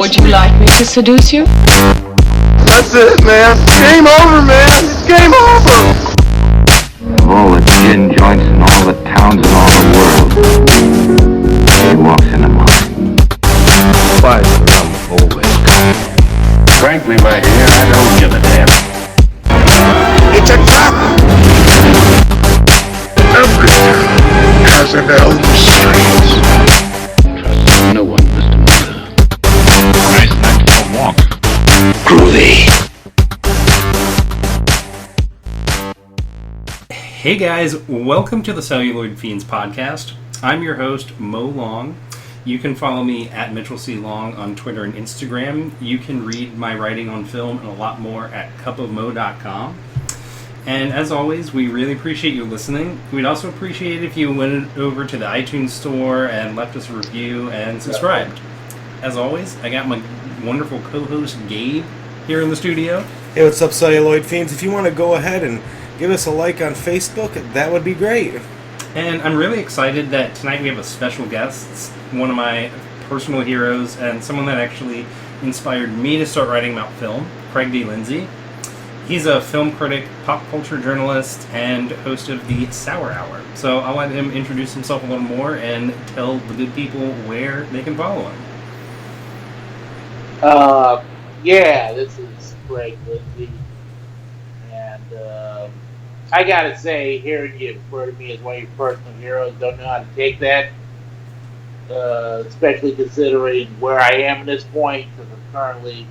Would you like me to seduce you? That's it, man. Game over, man. It's game over. Of all the gin joints in all the towns in all the world, he walks in among them. Fight around the always. Frankly, my dear, I don't give a damn. It's a trap. Every town has an Elm Street. Trust no one, Mr. Miller. Nice night for a walk. Groovy. Hey guys, welcome to the Celluloid Fiends podcast. I'm your host, Mo Long. You can follow me at Mitchell C. Long on Twitter and Instagram. You can read my writing on film and a lot more at cupofmo.com. And as always, we really appreciate you listening. We'd also appreciate if you went over to the iTunes store and left us a review and subscribed. As always, I got my wonderful co-host Gabe here in the studio. Hey, what's up, Celluloid Fiends? If you want to go ahead and give us a like on Facebook, that would be great. And I'm really excited that tonight we have a special guest, one of my personal heroes, and someone that actually inspired me to start writing about film, Craig D. Lindsay. He's a film critic, pop culture journalist, and host of the Sour Hour. So I'll let him introduce himself a little more and tell the good people where they can follow him. This is Craig Lindsay, and I gotta say, hearing you refer to me as one of your personal heroes, don't know how to take that, especially considering where I am at this point, because I'm currently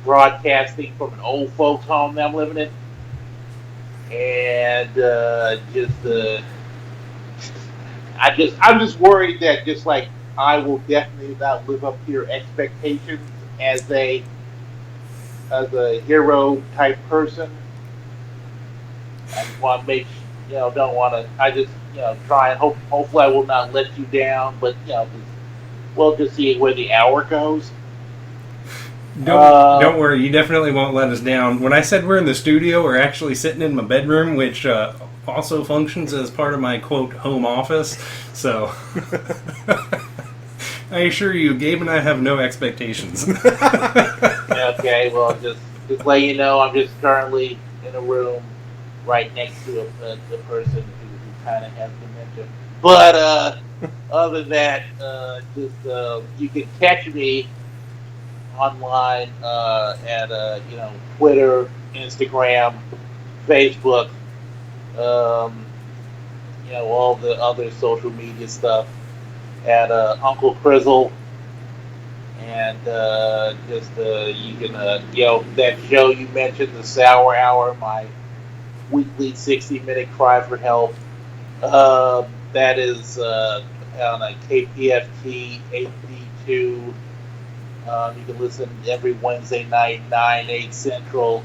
broadcasting from an old folks' home that I'm living in, and I'm just worried that just like I will definitely not live up to your expectations as a hero type person. I just want to make, don't want to. I just, try and hopefully I will not let you down. But we'll just see where the hour goes. Don't worry, you definitely won't let us down. When I said we're in the studio, we're actually sitting in my bedroom, which also functions as part of my quote home office. So I assure you, Gabe and I have no expectations. Okay, well, just let you know, I'm just currently in a room right next to the person who kind of has dementia. But other than that, you can catch me online at Twitter, Instagram, Facebook, all the other social media stuff at Uncle Crizzle. And you can that show you mentioned, the Sour Hour, my weekly 60-minute cry for help. That is on a KPFT HD2. You can listen every Wednesday night, 9/8 Central.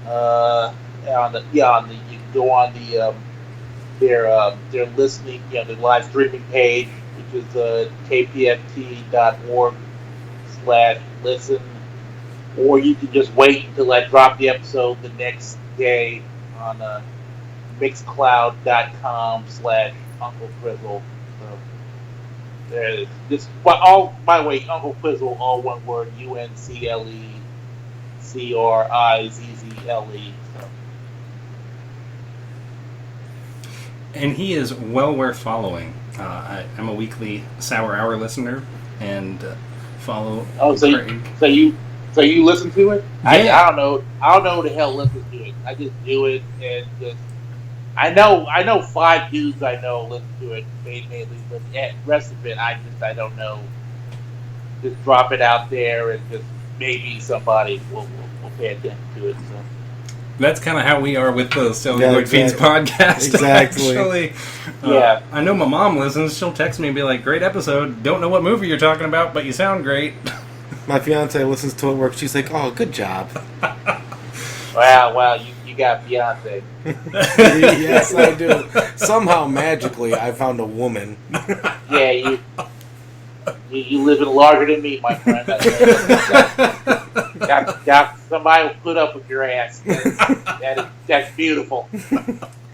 You can go on their listening, their live streaming page, which is kpft.org/listen, or you can just wait until I drop the episode the next day on mixcloud.com/Uncle Crizzle. So there it is. Just, by the way, Uncle Crizzle, all one word, UNCLECRIZZLE. So. And he is well worth following. I'm a weekly Sour Hour listener and follow Craig. So you listen to it? Yeah. I don't know who the hell listens to it. I just do it, and just I know 5 dudes I know listen to it mainly, but the rest of it I don't know. Just drop it out there, and just maybe somebody will pay attention to it. So. That's kind of how we are with the Celluloid Fiends podcast. Exactly. Actually. Yeah. I know my mom listens. She'll text me and be like, "Great episode. Don't know what movie you're talking about, but you sound great." My fiance listens to it at work. She's like, "Oh, good job." Wow, you got Beyonce. Yes, I do. Somehow, magically, I found a woman. Yeah, you live in larger than me, my friend. Got somebody will put up with your ass. That's beautiful.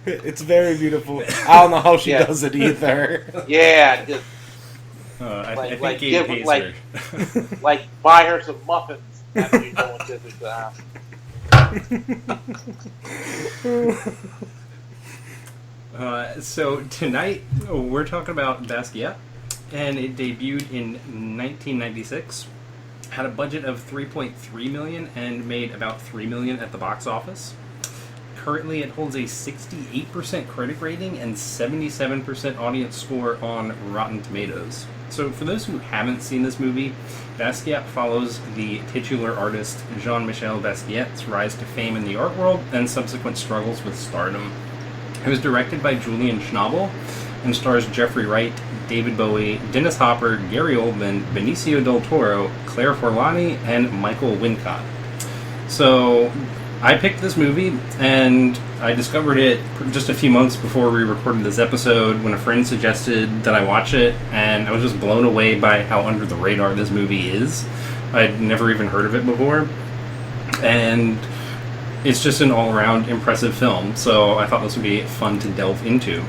It's very beautiful. I don't know how she does it either. Yeah, just I think like Gabe give pays like her. like buy her some muffins after you go and visit the house. So tonight we're talking about Basquiat, and it debuted in 1996. Had a budget of $3.3 million and made about $3 million at the box office. Currently, it holds a 68% critic rating and 77% audience score on Rotten Tomatoes. So, for those who haven't seen this movie, Basquiat follows the titular artist Jean-Michel Basquiat's rise to fame in the art world and subsequent struggles with stardom. It was directed by Julian Schnabel and stars Jeffrey Wright, David Bowie, Dennis Hopper, Gary Oldman, Benicio del Toro, Claire Forlani, and Michael Wincott. So, I picked this movie, and I discovered it just a few months before we recorded this episode when a friend suggested that I watch it, and I was just blown away by how under the radar this movie is. I'd never even heard of it before, and it's just an all-around impressive film, so I thought this would be fun to delve into.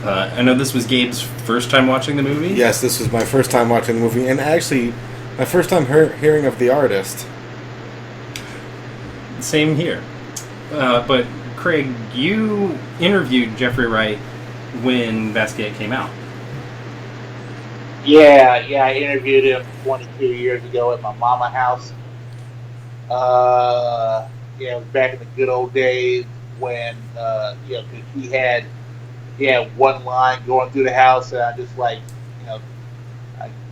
I know this was Gabe's first time watching the movie. Yes, this was my first time watching the movie, and actually my first time hearing of the artist. Same here. But Craig, you interviewed Jeffrey Wright when Basquiat came out. Yeah, I interviewed him 22 years ago at my mama house. It was back in the good old days when, cause he had one line going through the house, and I just I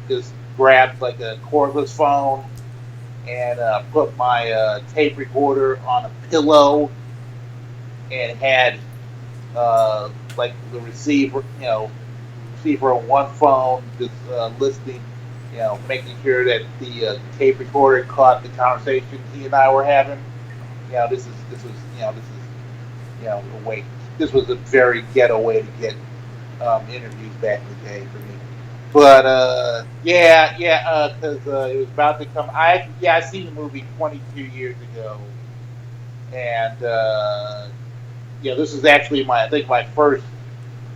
just grabbed like a cordless phone and put my tape recorder on a pillow and had like the receiver on one phone, just listening, making sure that the tape recorder caught the conversation he and I were having. This was a very ghetto way to get interviews back in the day for me. But because it was about to come. I seen the movie 22 years ago, and this is actually my first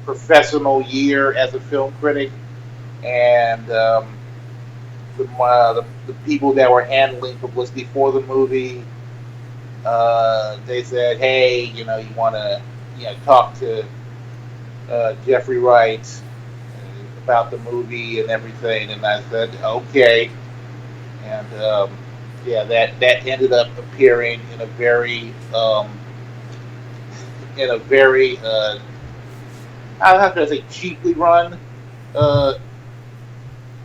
professional year as a film critic, and the people that were handling publicity for the movie, they said, hey, you want to talk to Jeffrey Wright about the movie and everything, and I said okay, and that ended up appearing in a very I'm not going to say cheaply run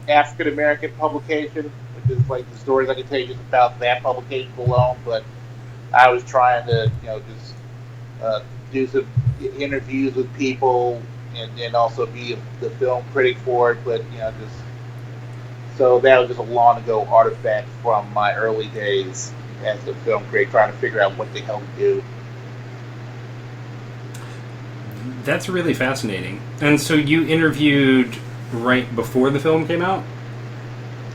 African American publication, which is like the stories I can tell you just about that publication alone. But I was trying to just do some interviews with people and also be the film critic for it. But so that was just a long ago artifact from my early days as a film critic, trying to figure out what the hell to do. That's really fascinating. And so you interviewed right before the film came out?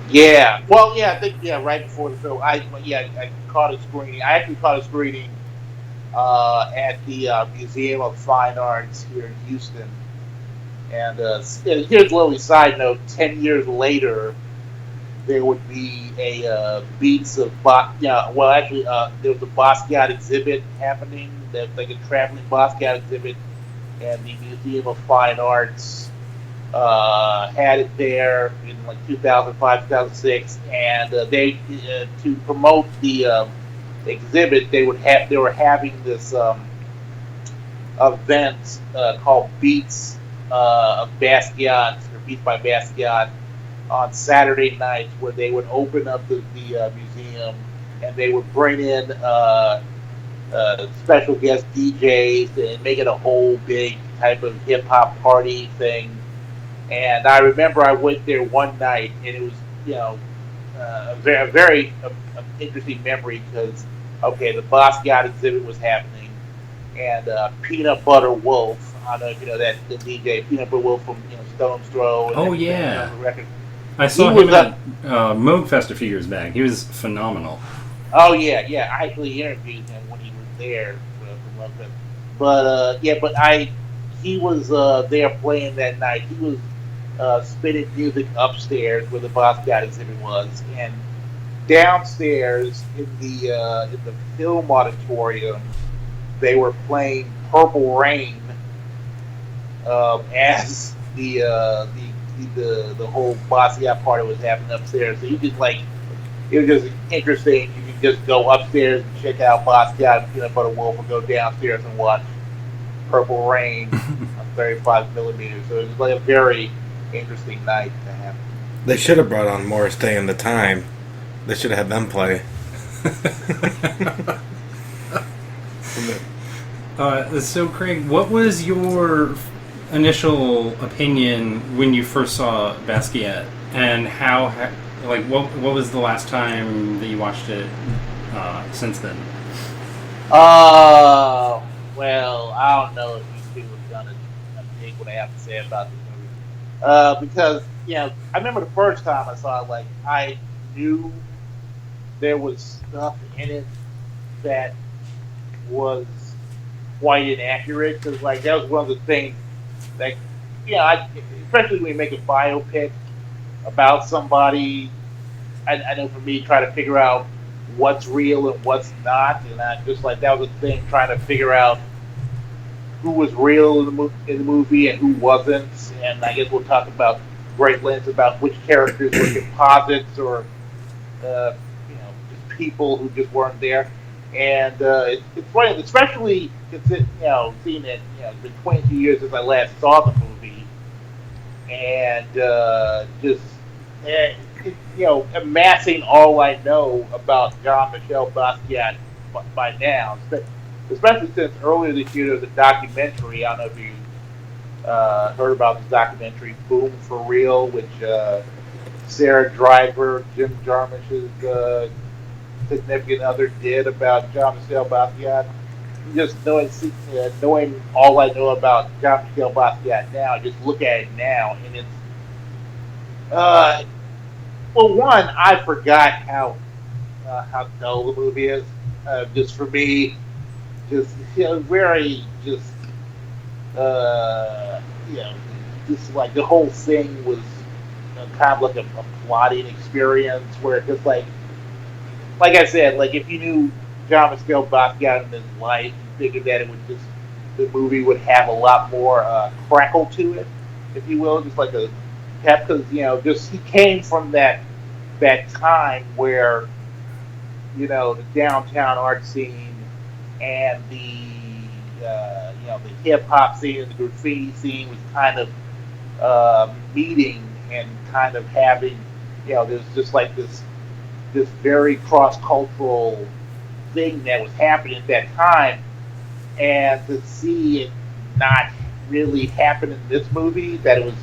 Yeah. Well, I think right before the film. I caught a screening. I actually caught a screening at the Museum of Fine Arts here in Houston. And here's a little side note: 10 years later, there would be a Beats of there was a Basquiat exhibit happening. That's like a traveling Basquiat exhibit. And the Museum of Fine Arts had it there in like 2005, 2006, and they to promote the exhibit, they were having this event called Beats of Basquiat, or Beats by Basquiat, on Saturday nights, where they would open up the museum and they would bring in special guest DJs and make it a whole big type of hip hop party thing. And I remember I went there one night, and it was a very interesting memory because the Basquiat exhibit was happening, and Peanut Butter Wolf. I don't know if you know that the DJ Peanut Butter Wolf from Stone's Throw. Oh yeah, I saw him at Moog Fest a few years back. He was phenomenal. Oh yeah. I actually interviewed him when he was there for Moog Fest. But he was there playing that night. He was spinning music upstairs where the Basquiat exhibit was, and downstairs in the film auditorium they were playing Purple Rain as the whole Basquiat party was happening upstairs. So you could it was just interesting. You could just go upstairs and check out Basquiat and Peanut Butter Wolf, or go downstairs and watch Purple Rain on 35 millimeters. So it was like a very interesting night to have. They should have brought on Morris Day and the Time. They should have had them play. So, Craig, what was your initial opinion when you first saw Basquiat, and what was the last time that you watched it since then? Well, I don't know if you two have done a dig what I have to say about this movie. Because, I remember the first time I saw it, I knew there was stuff in it that was quite inaccurate. Because, that was one of the things that, especially when you make a biopic about somebody, I know for me, try to figure out what's real and what's not, and I just that was a thing, trying to figure out who was real in the movie and who wasn't. And I guess we'll talk about great lengths about which characters were composites or just people who just weren't there. And it's funny, especially seeing it. It's been 22 years since I last saw the movie, and amassing all I know about Jean-Michel Basquiat by now, especially since earlier this year there was a documentary. I don't know if you heard about this documentary, Boom for Real, which Sarah Driver, Jim Jarmusch's significant other, did about Jean-Michel Basquiat. Just knowing all I know about Jean-Michel Basquiat now, just look at it now, and it's well, one, I forgot how dull the movie is. Just for me, just very just just the whole thing was kind of like a plotting experience where it just like I said, if you knew Jean-Michel Basquiat in his life, you figured that it would the movie would have a lot more crackle to it, if you will, just like a because just he came from that time where the downtown art scene and the hip hop scene and the graffiti scene was kind of meeting and kind of having there's just this very cross cultural thing that was happening at that time, and to see it not really happen in this movie, that it was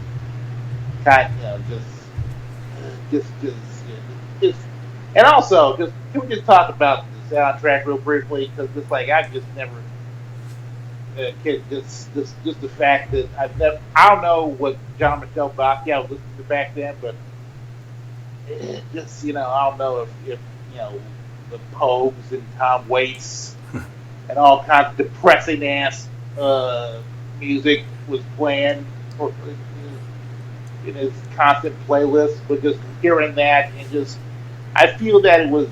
kind of just and also can we just talk about the soundtrack real briefly, because I've just never just the fact that I don't know what Jean-Michel Basquiat was listening to back then, but just I don't know if the Pogues and Tom Waits and all kinds of depressing ass music was playing in his constant playlist, but just hearing that, and I feel that it was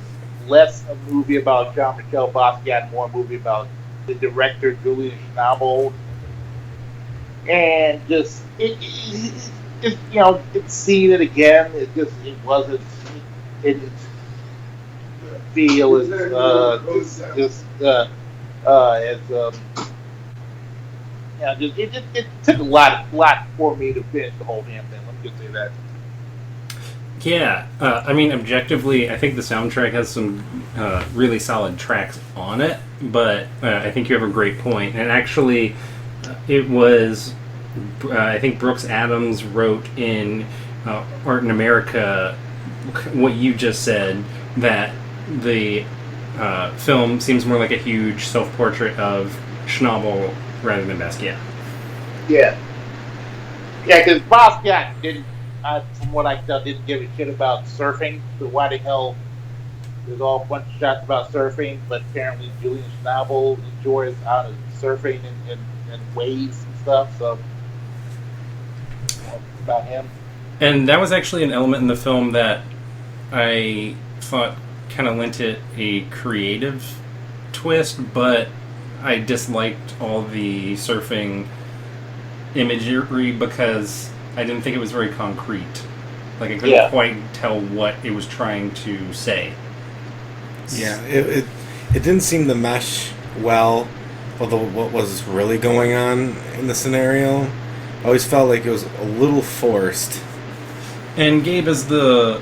less a movie about Jean-Michel Basquiat, more a movie about the director Julian Schnabel, and just seeing it again, it wasn't, it didn't feel as it took a lot for me to finish the whole damn thing. Let me just say that. Yeah, I mean, objectively, I think the soundtrack has some really solid tracks on it, but I think you have a great point. And actually, it was, I think Brooks Adams wrote in Art in America what you just said, that the film seems more like a huge self-portrait of Schnabel rather than Basquiat. Yeah. Yeah, because Basquiat didn't, from what I can tell, didn't give a shit about surfing. So why the hell there's all a bunch of shots about surfing, but apparently Julian Schnabel enjoys surfing and waves and stuff. So about him. And that was actually an element in the film that I thought kind of lent it a creative twist, but I disliked all the surfing imagery because I didn't think it was very concrete. Like, I couldn't quite tell what it was trying to say. Yeah, it didn't seem to mesh well with what was really going on in the scenario. I always felt like it was a little forced. And Gabe, is the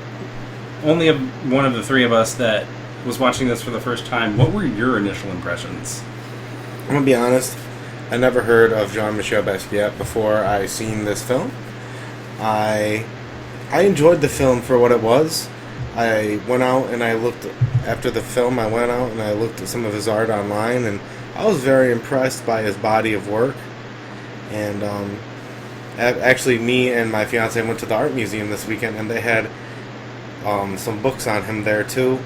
only one of the three of us that was watching this for the first time, what were your initial impressions? I'm going to be honest, I never heard of Jean-Michel Basquiat before I seen this film. I enjoyed the film for what it was. I went out and I looked, after the film, I went out and I looked at some of his art online, and I was very impressed by his body of work. And actually, me and my fiance went to the art museum this weekend, and they had some books on him there too.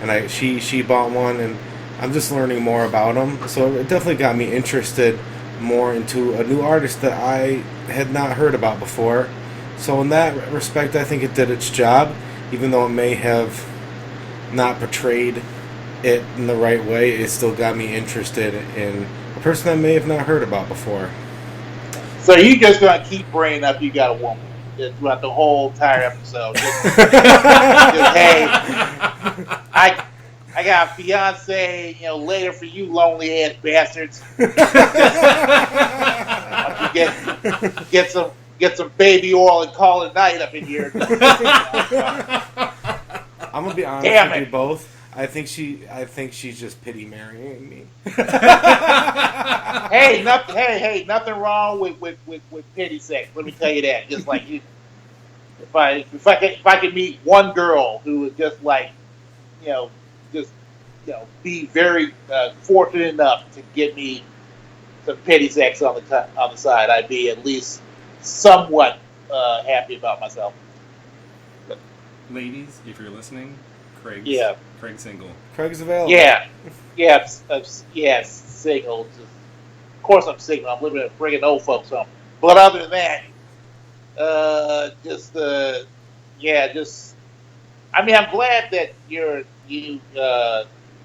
And she bought one, and I'm just learning more about him. So it definitely got me interested more into a new artist that I had not heard about before. So in that respect, I think it did its job, even though it may have not portrayed it in the right way. It still got me interested in a person I may have not heard about before. So you just gonna keep bringing up you got a woman throughout the whole entire episode? Hey, I got a fiance, later for you lonely ass bastards. Get some baby oil and call it night up in here. I'm gonna be honest with you both. I think she's just pity marrying me. Hey, nothing wrong with pity sex. Let me tell you that. Just like you, if I could meet one girl who was just like, be very fortunate enough to get me some pity sex on the side, I'd be at least somewhat happy about myself. Ladies, if you're listening, Craig's single. Craig's available. Yeah, single. Of course I'm single. I'm living in a friggin' old folks' home. But other than that, I mean, I'm glad that you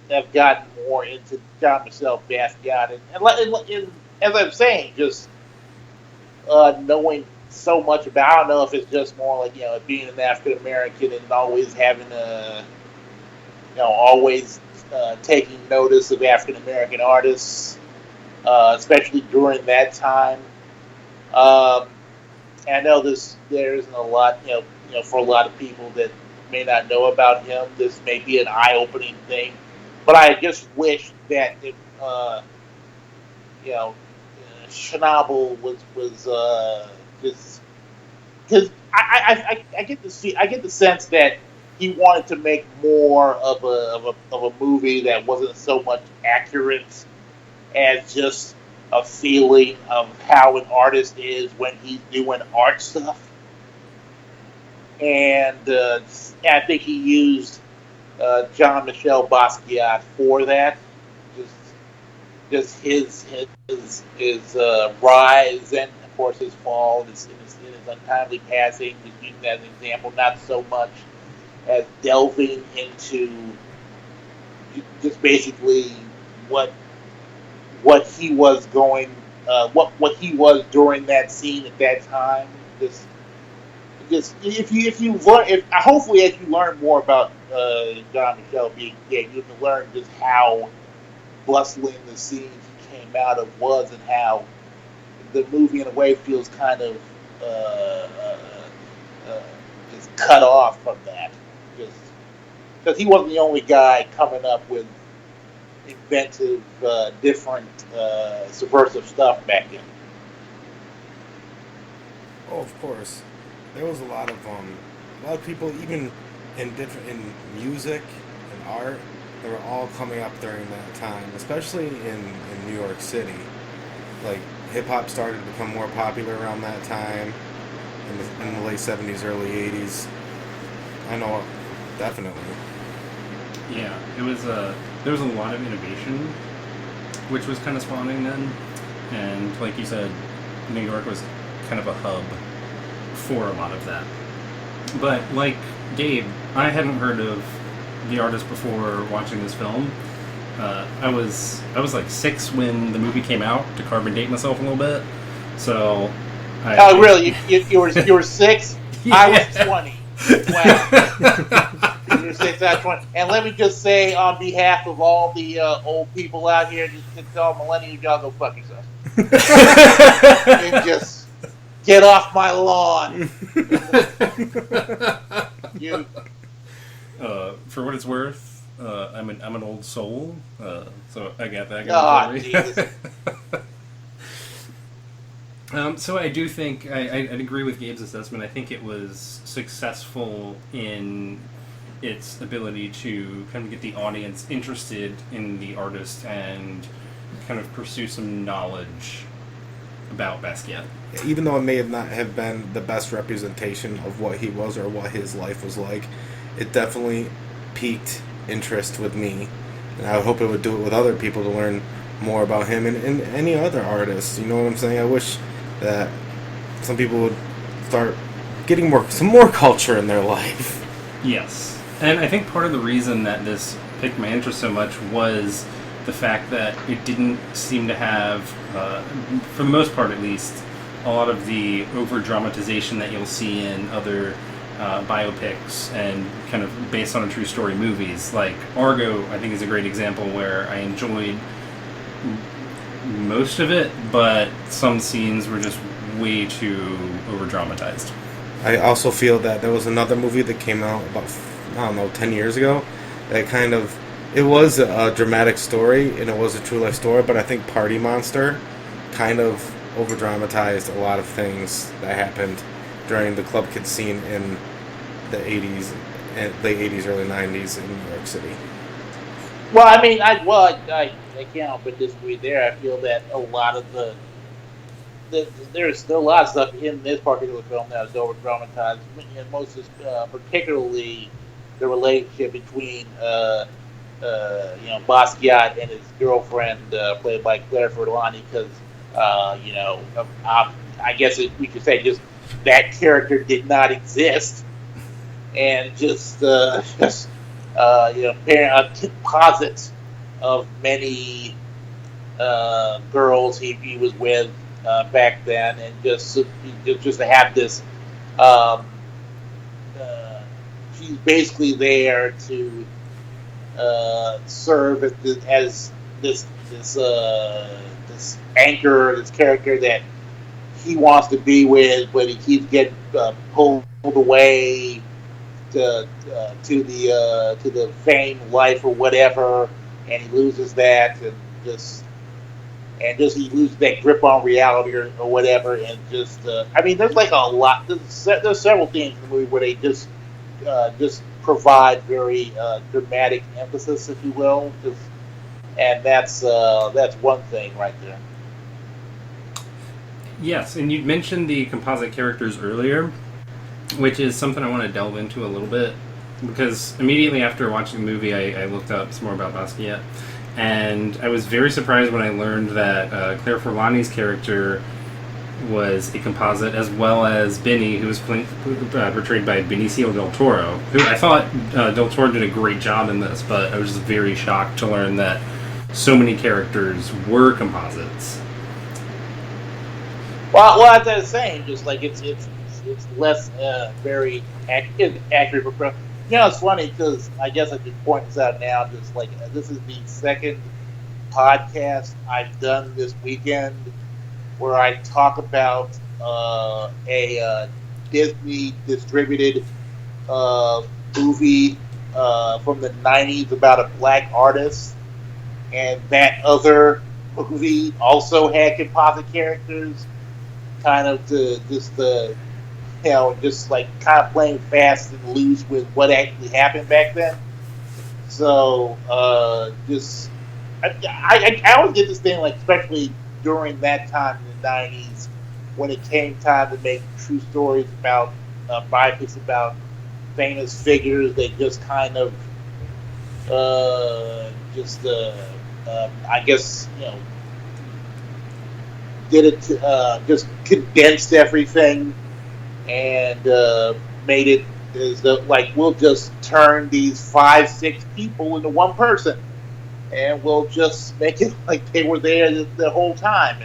have gotten more into Jean-Michel Basquiat, and as I'm saying, just knowing so much about. I don't know if it's just more like being an African American and always having always taking notice of African American artists, especially during that time. I know there isn't a lot, for a lot of people that may not know about him. This may be an eye-opening thing, but I just wish that if, Schnabel was just because I get the sense that he wanted to make more of a movie that wasn't so much accurate as just a feeling of how an artist is when he's doing art stuff. And I think he used Jean-Michel Basquiat for that. Just his rise and, of course, his fall, in his untimely passing, just using that as an example, not so much as delving into just basically what he was going, what he was during that scene at that time. Just if you learn, hopefully as you learn more about Jean-Michel being gay, you can learn just how bustling the scene he came out of was, and how the movie in a way feels kind of just cut off from that. Just because he wasn't the only guy coming up with inventive, different, subversive stuff back then. Oh, of course. There was a lot of people, even in music and art, they were all coming up during that time, especially in New York City. Like, hip-hop started to become more popular around that time, in the late 70s, early 80s. I know, definitely. Yeah, there was a lot of innovation, which was kind of spawning then, and like you said, New York was kind of a hub for a lot of that. But like Gabe, I hadn't heard of the artist before watching this film. I was like 6 when the movie came out, to carbon date myself a little bit. So. Oh, really? You were 6? Yeah. I was 20. Wow. You were 6, I was 20. And let me just say, on behalf of all the old people out here, just to tell millennials, y'all go fuck yourself. And just get off my lawn. You. For what it's worth, I'm an old soul, so I got that. Oh, Jesus. So I do think I'd agree with Gabe's assessment. I think it was successful in its ability to kind of get the audience interested in the artist and kind of pursue some knowledge about Basquiat. Even though it may not have been the best representation of what he was or what his life was like, it definitely piqued interest with me. And I hope it would do it with other people to learn more about him and any other artists. You know what I'm saying? I wish that some people would start getting some more culture in their life. Yes. And I think part of the reason that this piqued my interest so much was the fact that it didn't seem to have, for the most part at least, a lot of the over-dramatization that you'll see in other biopics and kind of based on a true story movies. Like Argo, I think, is a great example where I enjoyed most of it, but some scenes were just way too over-dramatized. I also feel that there was another movie that came out about, 10 years ago, that kind of, it was a dramatic story, and it was a true life story, but I think Party Monster kind of over-dramatized a lot of things that happened during the club kid scene in the 80s, late 80s, early 90s in New York City. Well, I mean, I can't help but disagree there. I feel that a lot of there's still a lot of stuff in this particular film that is over dramatized, and most is particularly the relationship between Basquiat and his girlfriend, played by Claire Forlani, because I guess we could say just that character did not exist, and just a composite of many girls he was with back then, and just to have this, she's basically there to serve as this anchor, this character that he wants to be with, but he keeps getting pulled away to the fame life or whatever, and he loses that, and just he loses that grip on reality or whatever, and just there's like a lot. There's several things in the movie where they just provide very dramatic emphasis, if you will, and that's one thing right there. Yes, and you mentioned the composite characters earlier, which is something I want to delve into a little bit, because immediately after watching the movie, I looked up some more about Basquiat, and I was very surprised when I learned that Claire Forlani's character was a composite, as well as Benny, who was portrayed by Benicio del Toro, who I thought del Toro did a great job in this, but I was just very shocked to learn that so many characters were composites. Well, as I was saying, just like it's less very accurate. But it's funny because I guess I should point this out now. Just like this is the second podcast I've done this weekend where I talk about a Disney distributed movie from the 90s about a black artist, and that other movie also had composite characters, kind of just like kind of playing fast and loose with what actually happened back then. So I always get this thing, like, especially during that time in the 90s, when it came time to make true stories about biopics about famous figures, they just kind of I guess did it just condensed everything and made it as though, like, we'll just turn these 5, 6 people into one person, and we'll just make it like they were there the whole time,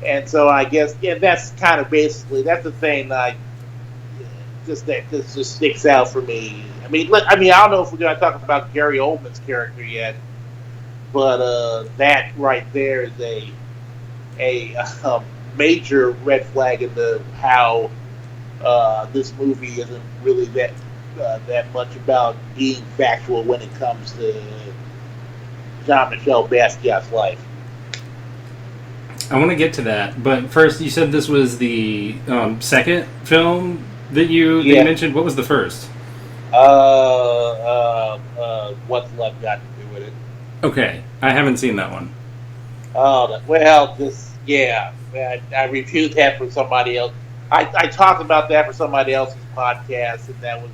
and so I guess, yeah, that's kind of basically, that's the thing that that this just sticks out for me. I don't know if we're going to talk about Gary Oldman's character yet, but that right there is a major red flag into how this movie isn't really that much about being factual when it comes to Jean-Michel Basquiat's life. I want to get to that, but first, you said this was the second film that you mentioned. What was the first? What's Love Got to Do with It? Okay, I haven't seen that one. Oh, well, I reviewed that for somebody else. I talked about that for somebody else's podcast, and that was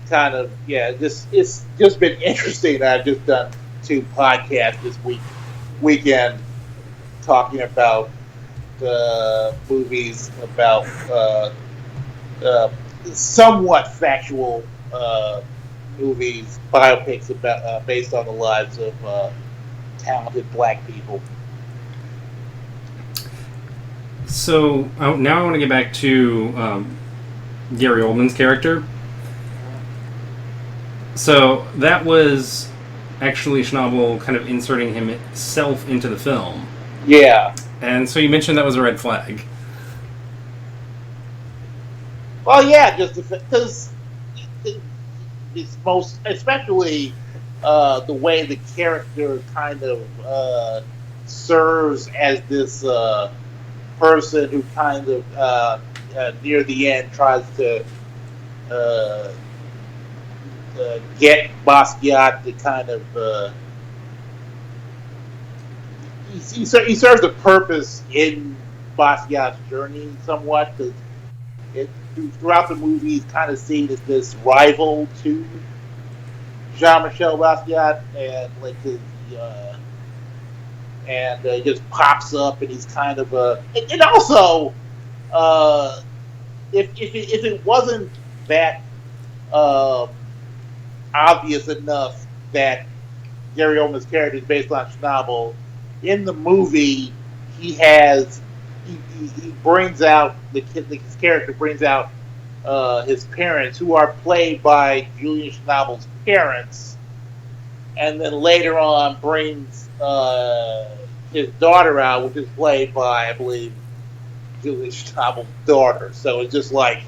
kind of, it's just been interesting. I've just done 2 podcasts this weekend talking about movies about somewhat factual movies, biopics about based on the lives of talented black people. So now I want to get back to Gary Oldman's character. So that was actually Schnabel kind of inserting himself into the film. Yeah. And so you mentioned that was a red flag. Well, yeah, just because it's most, especially the way the character kind of serves as this person who kind of near the end tries to get Basquiat to kind of he serves a purpose in Basquiat's journey somewhat, because throughout the movie he's kind of seen as this rival to Jean-Michel Basquiat, and like his he just pops up, and he's kind of and also if it wasn't that obvious enough that Gary Oldman's character is based on Schnabel, in the movie he brings out his character brings out his parents, who are played by Julian Schnabel's parents, and then later on brings his daughter out, which is played by, I believe, Julian Schnabel's daughter. So it's just like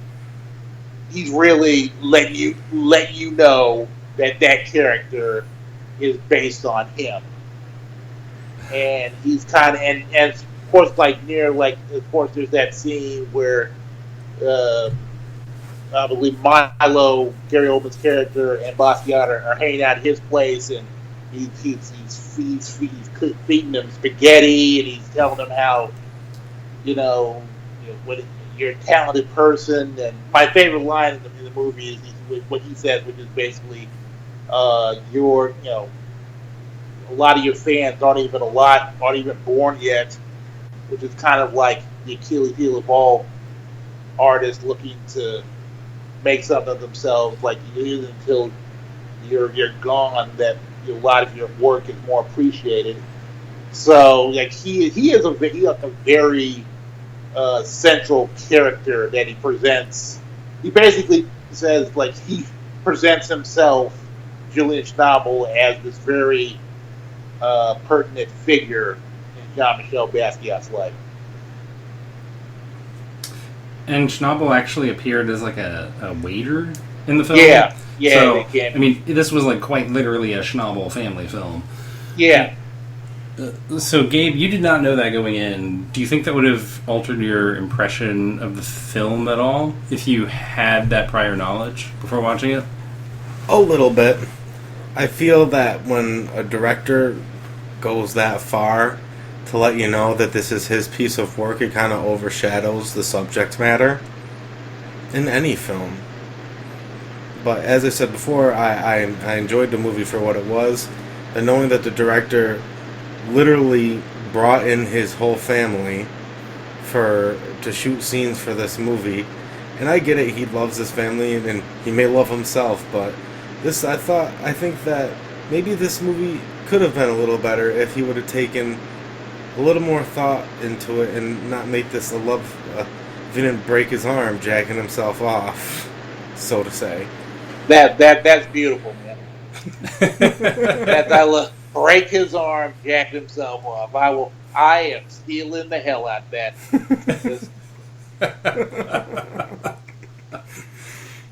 he's really let you know that character is based on him, and he's kind of and of course, of course, there's that scene where I believe Milo, Gary Oldman's character, and Basquiat are hanging out at his place, and he's feeding them spaghetti, and he's telling them how when you're a talented person. And my favorite line in the movie is what he says, which is basically, "You're a lot of your fans aren't even born yet," which is kind of like the Achilles heel of all artists looking to make something of themselves. Like, it isn't until you're gone that a lot of your work is more appreciated. So, like, he is a very central character that he presents. He basically says, like, he presents himself, Julian Schnabel, as this very pertinent figure in Jean-Michel Basquiat's life. And Schnabel actually appeared as like a waiter in the film. Yeah. So, I mean, this was like quite literally a Schnabel family film. Yeah. So, Gabe, you did not know that going in. Do you think that would have altered your impression of the film at all if you had that prior knowledge before watching it? A little bit. I feel that when a director goes that far to let you know that this is his piece of work, it kind of overshadows the subject matter in any film. But as I said before, I enjoyed the movie for what it was, and knowing that the director literally brought in his whole family to shoot scenes for this movie. And I get it, he loves his family and he may love himself, but I think that maybe this movie could have been a little better if he would have taken a little more thought into it and not make this a love. If he didn't break his arm jacking himself off, so to say. That's beautiful, man. That I love. Break his arm, jack himself off. I am stealing the hell out of that.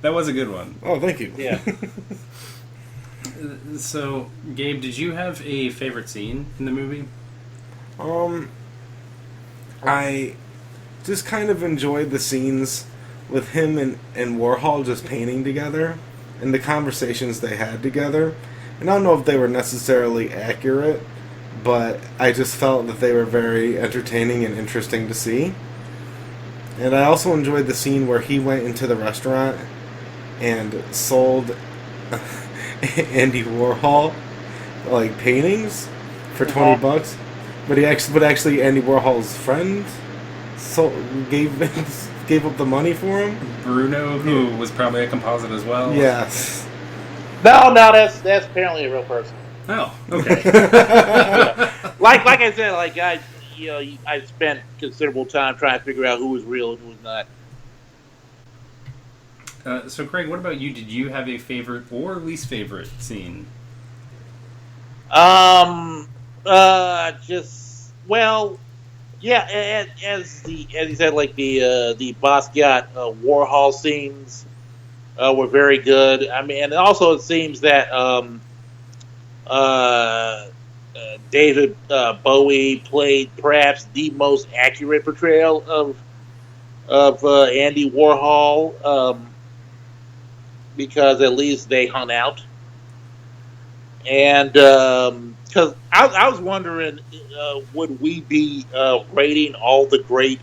That was a good one. Oh, thank you. Yeah. So, Gabe, did you have a favorite scene in the movie? I just kind of enjoyed the scenes with him and Warhol just painting together and the conversations they had together. And I don't know if they were necessarily accurate, but I just felt that they were very entertaining and interesting to see. And I also enjoyed the scene where he went into the restaurant and sold Andy Warhol like paintings for $20, but actually Andy Warhol's friend gave up the money for him. Bruno, who was probably a composite as well. Yes. No, that's apparently a real person. Oh, okay. Like I said, I spent considerable time trying to figure out who was real and who was not. So, Craig, what about you? Did you have a favorite or least favorite scene? As you said, like the Basquiat Warhol scenes were very good. I mean, and also it seems that David Bowie played perhaps the most accurate portrayal of Andy Warhol, because at least they hung out. And because I was wondering, would we be rating all the great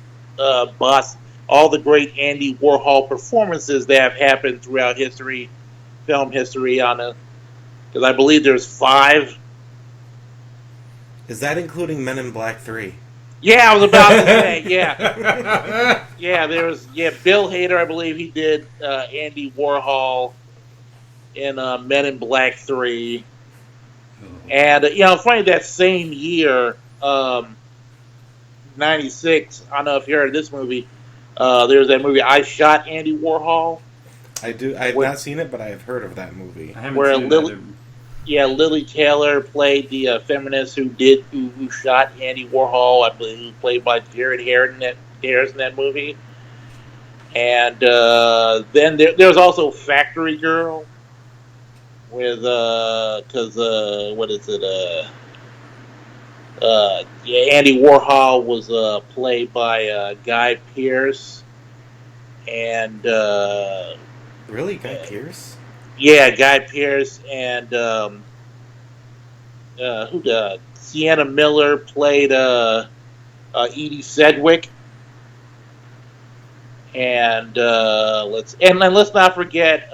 Andy Warhol performances that have happened throughout history, film history, because I believe there's 5. Is that including Men in Black 3? Yeah, I was about to say, yeah. Bill Hader, I believe he did Andy Warhol in Men in Black 3. And, funny, that same year, 96, I don't know if you heard of this movie, there was that movie, I Shot Andy Warhol. I do. I have not seen it, but I have heard of that movie. I haven't seen it either. Lily Taylor played the feminist who shot Andy Warhol. I believe played by Jared Harris in that movie. And then there's also Factory Girl with Andy Warhol was played by Guy Pearce, and really, Guy Pearce? Yeah, Guy Pearce, and Sienna Miller played Edie Sedgwick, and let's not forget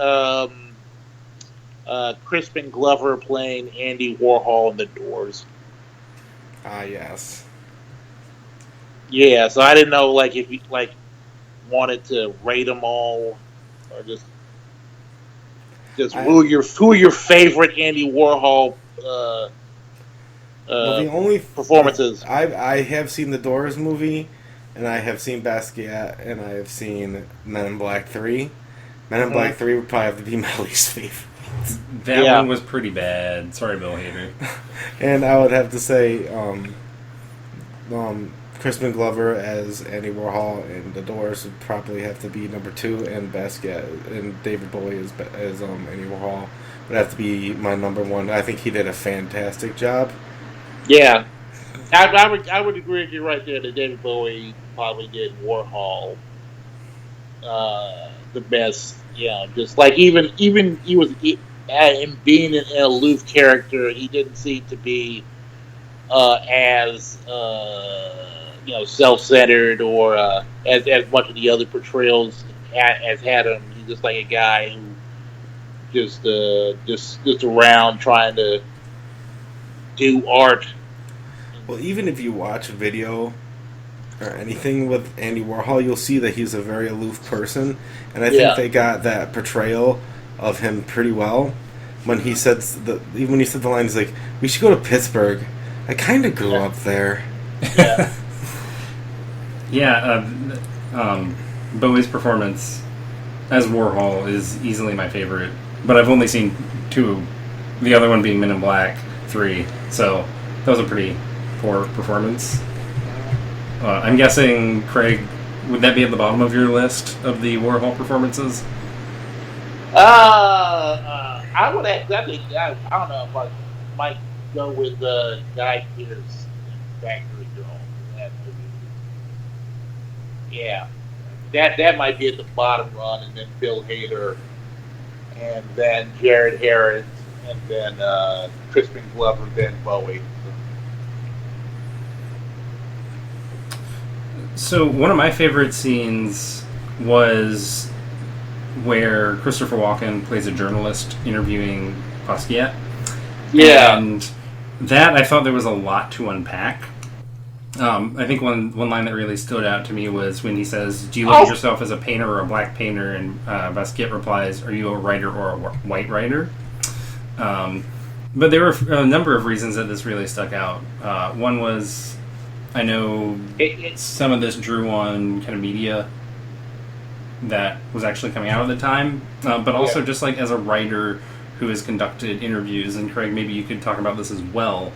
Crispin Glover playing Andy Warhol in The Doors. Ah, yes. Yeah, so I didn't know if you wanted to rate them all, or just who are your favorite Andy Warhol the only performances. I have seen the Doors movie, and I have seen Basquiat, and I have seen Men in Black 3. Men in Black 3 would probably have to be my least favorite. That one was pretty bad. Sorry, Bill Hader. And I would have to say Crispin Glover as Andy Warhol and The Doors would probably have to be number 2, and Basquiat and David Bowie as Andy Warhol would have to be my number 1. I think he did a fantastic job. Yeah, I would agree with you right there that David Bowie probably did Warhol the best. Just even he was him being an aloof character, he didn't seem to be as self-centered or as much of the other portrayals as had him. He's just like a guy who just around trying to do art. Well, even if you watch a video or anything with Andy Warhol, you'll see that he's a very aloof person, and I Yeah. think they got that portrayal of him pretty well. When he said even when he said the line, he's like, "We should go to Pittsburgh. I kind of grew up there." Yeah. Yeah, Bowie's performance as Warhol is easily my favorite, but I've only seen 2, the other one being Men in Black 3, so that was a pretty poor performance. I'm guessing, Craig, would that be at the bottom of your list of the Warhol performances? I would actually, I don't know if I might go with Guy Pearce in Factory Girl. That movie. Yeah, that might be at the bottom run, and then Bill Hader, and then Jared Harris, and then Crispin Glover, then Bowie. So one of my favorite scenes was where Christopher Walken plays a journalist interviewing Basquiat. Yeah. And that, I thought there was a lot to unpack. I think one line that really stood out to me was when he says, "Do you look at yourself as a painter or a black painter?" And Basquiat replies, "Are you a writer or a white writer?" But there were a number of reasons that this really stuck out. One was, I know some of this drew on kind of media that was actually coming out at the time, but also just like as a writer who has conducted interviews, and Craig, maybe you could talk about this as well,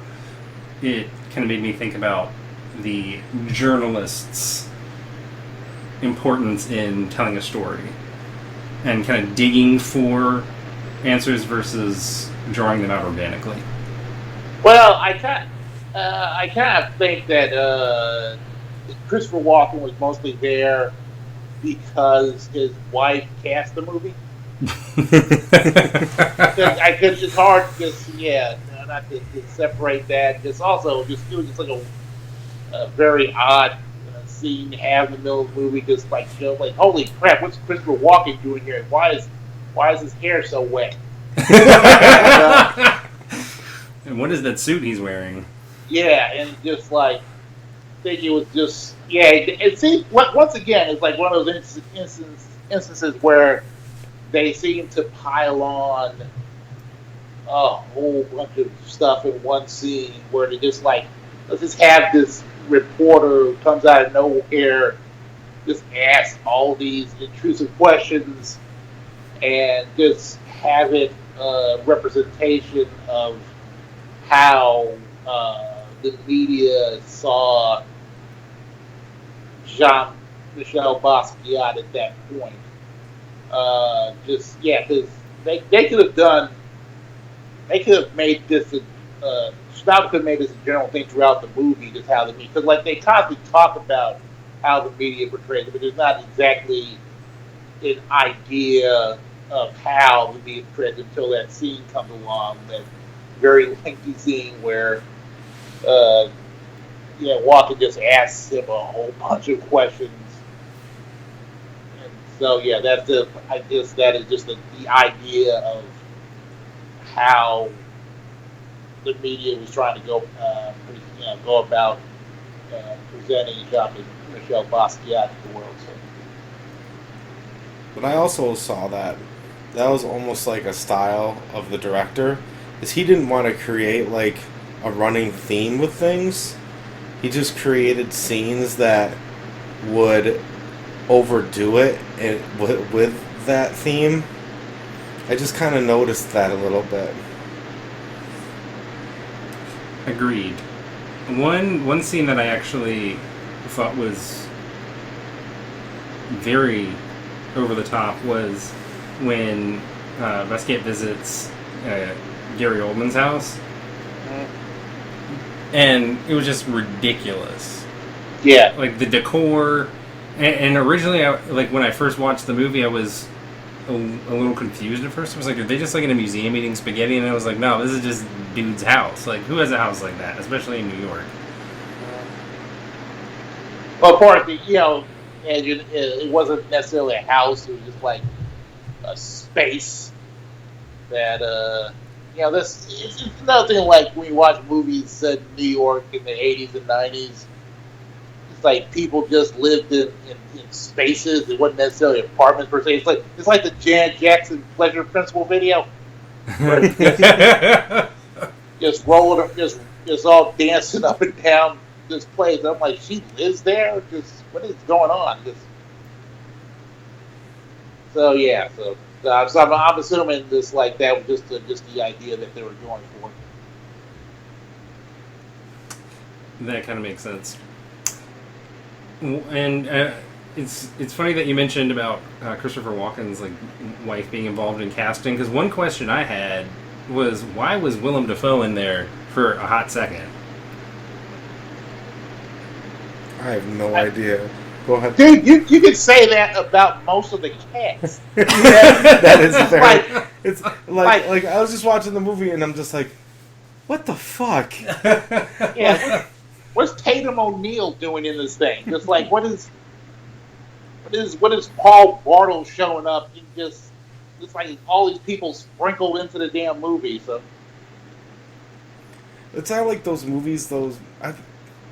it kind of made me think about the journalist's importance in telling a story and kind of digging for answers versus drawing them out organically. Well, I kind of think that Christopher Walken was mostly there because his wife cast the movie. It's hard to just, not to separate that. Just also, it was just like a very odd scene to have in the middle of the movie. Just like, holy crap, what's Christopher Walken doing here? Why is his hair so wet? And what is that suit he's wearing? Yeah, and just like, I think it was just, it seems, once again, it's like one of those instances where they seem to pile on a whole bunch of stuff in one scene where they just like, let's just have this reporter who comes out of nowhere, just ask all these intrusive questions and just have it representation of how the media saw Jean-Michel Basquiat at that point. Because they could have made this Schneider could have made this a general thing throughout the movie, just how the media, because like they constantly talk about how the media portrays it, but there's not exactly an idea of how the media portrays it until that scene comes along, that very lengthy scene where Walker just asks him a whole bunch of questions. And so I guess that is just the idea of how the media was trying to go about presenting Jean-Michel Basquiat to the world. So. But I also saw that was almost like a style of the director, is he didn't want to create like a running theme with things. He just created scenes that would overdo it with that theme. I just kind of noticed that a little bit. Agreed. One scene that I actually thought was very over the top was when Basquiat visits Gary Oldman's house, and it was just ridiculous. Yeah, like the decor, and originally, when I first watched the movie, I was a little confused at first. I was like, are they just like in a museum eating spaghetti? And I was like, no, this is just dude's house. Like, who has a house like that, especially in New York? Well, of course, it wasn't necessarily a house. It was just like a space that, this it's another thing. Like when you watch movies set in New York in the 80s and 90s, like people just lived in spaces. It wasn't necessarily apartments per se. It's like the Janet Jackson Pleasure Principle video, where just rolling, just all dancing up and down this place. I'm like, she lives there. Just what is going on? So yeah, so I'm assuming this like that was just the idea that they were going for. That kind of makes sense. And it's funny that you mentioned about Christopher Walken's like wife being involved in casting, because one question I had was, why was Willem Dafoe in there for a hot second? I have no idea. Go ahead. Dude, you could say that about most of the cast. that is fair. It's like I was just watching the movie and I'm just like, what the fuck? Yeah, what's Tatum O'Neal doing in this thing? Just like what is Paul Bartle showing up? It's like all these people sprinkled into the damn movie. So it's not like those movies.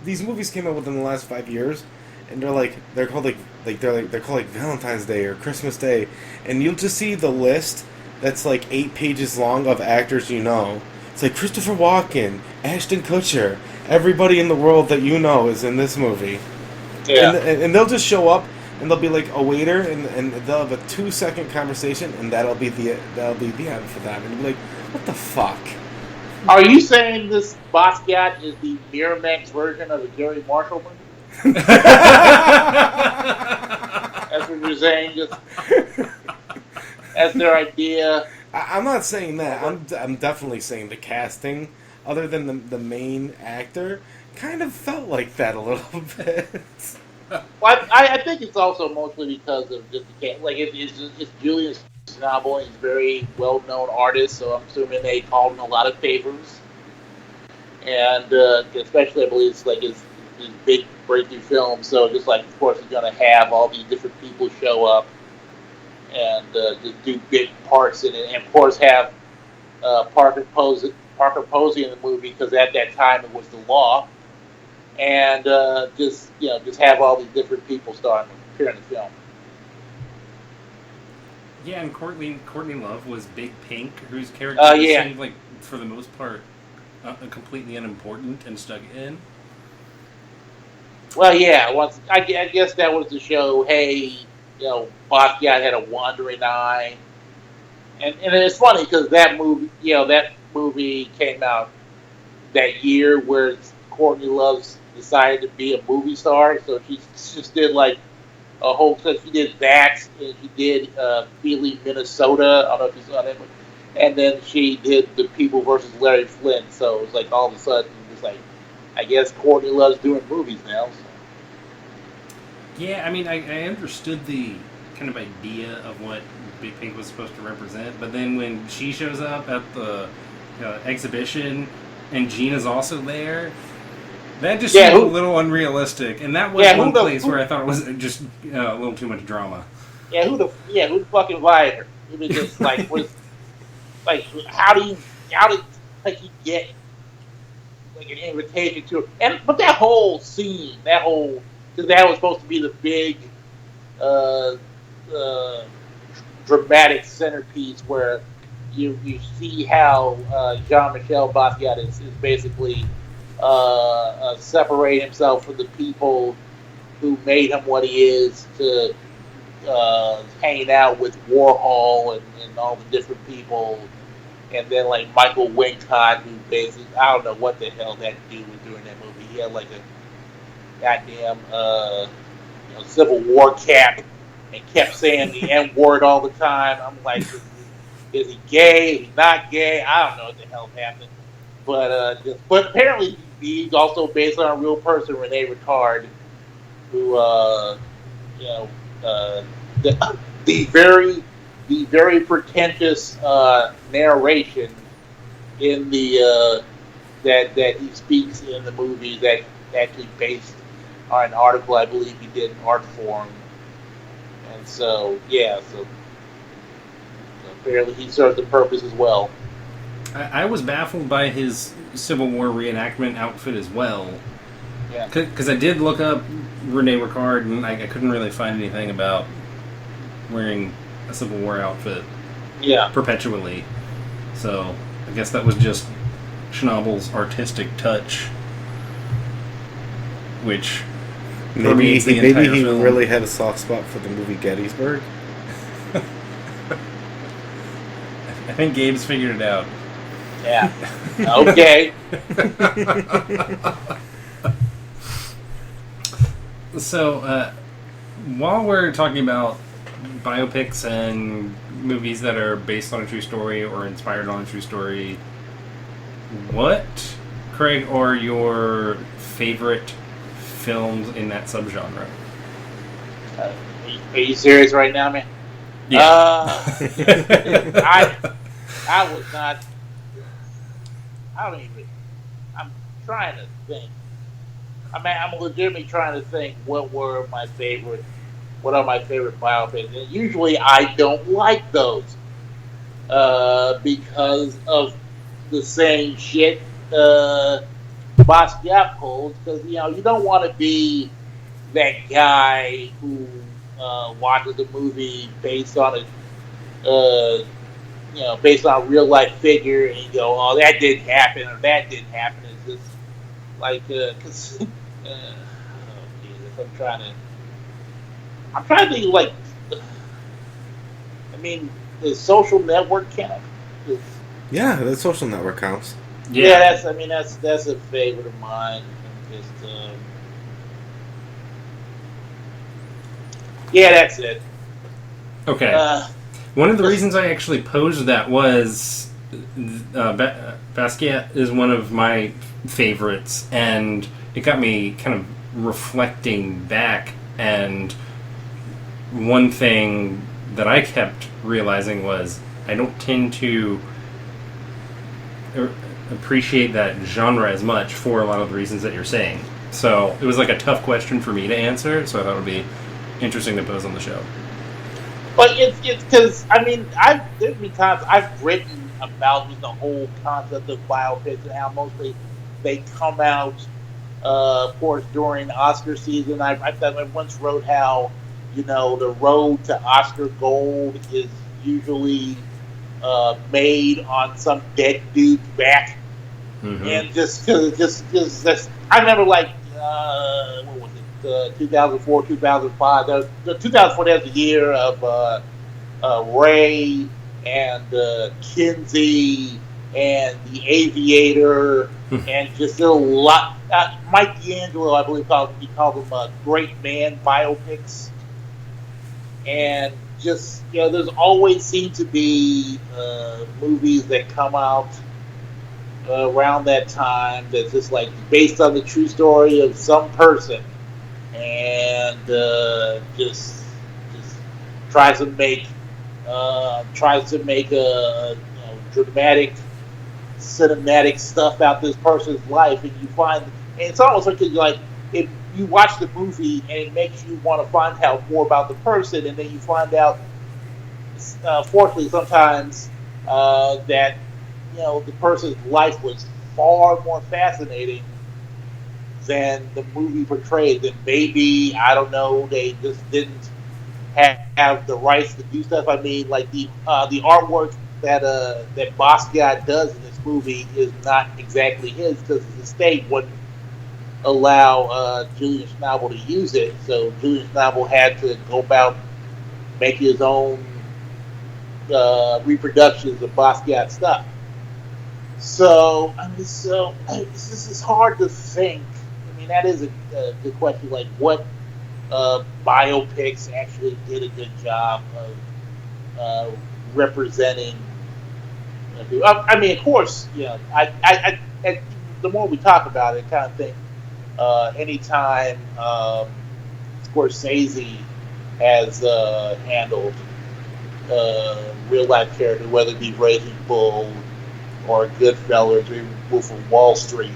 These movies came out within the last 5 years, and they're called Valentine's Day or Christmas Day, and you'll just see the list that's like 8 pages long of actors you know. It's like Christopher Walken, Ashton Kutcher, everybody in the world that you know is in this movie. Yeah, and they'll just show up and they'll be like a waiter, and they'll have a 2-second conversation, and that'll be the end for them. And you'll be like, what the fuck? Are you saying this Basquiat is the Miramax version of the Jerry Marshall movie? That's what you're saying? Just that's their idea. I'm not saying that. I'm definitely saying the casting, other than the main actor, kind of felt like that a little bit. Well, I think it's also mostly because of just the cast. Like it's Julian Schnabel. He's a very well-known artist, so I'm assuming they called him a lot of favors. And especially, I believe it's like his big breakthrough film. So just like, of course, he's going to have all these different people show up and just do big parts in it, and of course have Parker Posey in the movie, because at that time it was the law, and just have all these different people appear in the film. Yeah, and Courtney Love was Big Pink, whose character seemed like, for the most part, completely unimportant and stuck in. Well, yeah. I guess that was to show, hey, Basquiat had a wandering eye, and it's funny because that movie came out that year where Courtney Love decided to be a movie star, so she just did like a whole. So she did that, and she did Feely, Minnesota. I don't know if you saw that one. And then she did The People versus Larry Flint. So it was like all of a sudden, it's like, I guess Courtney Love's doing movies now. So. Yeah, I mean, I understood the kind of idea of what Big Pink was supposed to represent, but then when she shows up at the exhibition and Gina's also there, that just seemed a little unrealistic. And that was one place where I thought it was just a little too much drama. Yeah, who the fucking invited her? It was just like, how did you get like an invitation to her? But that whole scene, because that was supposed to be the big dramatic centerpiece where you see how Jean-Michel Basquiat is basically separate himself from the people who made him what he is, to hanging out with Warhol and all the different people, and then like Michael Wincott, who basically, I don't know what the hell that dude was doing in that movie. He had like a goddamn Civil War cap and kept saying the N word all the time. I'm like, is he gay? Is he not gay? I don't know what the hell happened. But apparently he's also based on a real person, Rene Ricard, who the very pretentious narration in the that he speaks in the movie that actually based on an article I believe he did in Artforum, and so apparently he served the purpose as well. I was baffled by his Civil War reenactment outfit as well. Yeah. Because I did look up Rene Ricard, and I couldn't really find anything about wearing a Civil War outfit Yeah. perpetually. So I guess that was just Schnabel's artistic touch, which Maybe permeates the maybe entire he film. really had a soft spot for the movie Gettysburg. I think Gabe's figured it out. Yeah. Okay. So, while we're talking about biopics and movies that are based on a true story or inspired on a true story, what, Craig, are your favorite films in that subgenre? Are you serious right now, man? I was not. I don't even. I'm trying to think. I mean, I'm legitimately trying to think what are my favorite biopics. And usually, I don't like those because of the same shit Basquiat pulls. Because you don't want to be that guy who watches a movie based on based on a real life figure, and you go, "Oh, that didn't happen," or "That didn't happen." It's just like, cause, oh Jesus, I'm trying to think like, I mean, the Social Network count? Yeah, the Social Network counts. Yeah, that's a favorite of mine. Just, yeah, that's it. Okay. One of the reasons I actually posed that was Basquiat is one of my favorites, and it got me kind of reflecting back. And one thing that I kept realizing was I don't tend to appreciate that genre as much for a lot of the reasons that you're saying. So it was like a tough question for me to answer, so I thought it would be interesting to pose on the show. But it's because there's been times I've written about the whole concept of biopics and how mostly they come out, of course, during Oscar season. I once wrote how the road to Oscar gold is usually made on some dead dude's back, and just because I remember what was it, 2004, 2005. The 2004 that was the year of Ray and Kinsey and The Aviator and just a lot. Mike D'Angelo, I believe, he called them great man biopics, and just there's always seemed to be movies that come out around that time that's just like based on the true story of some person, and just tries to make a dramatic, cinematic stuff out this person's life, and you find, and it's almost like if you watch the movie and it makes you want to find out more about the person, and then you find out, fortunately, sometimes that the person's life was far more fascinating than the movie portrayed. Then maybe, I don't know, they just didn't have the rights to do stuff. I mean, like the artwork that Basquiat does in this movie is not exactly his, because the state wouldn't allow Julian Schnabel to use it. So Julian Schnabel had to go about making his own reproductions of Basquiat stuff. So this is hard to think. I mean, that is a good question. Like, what biopics actually did a good job of representing? I mean, of course, I the more we talk about it, I kind of think anytime Scorsese has handled real life character, whether it be Raging Bull or Goodfellas or even Wolf of Wall Street,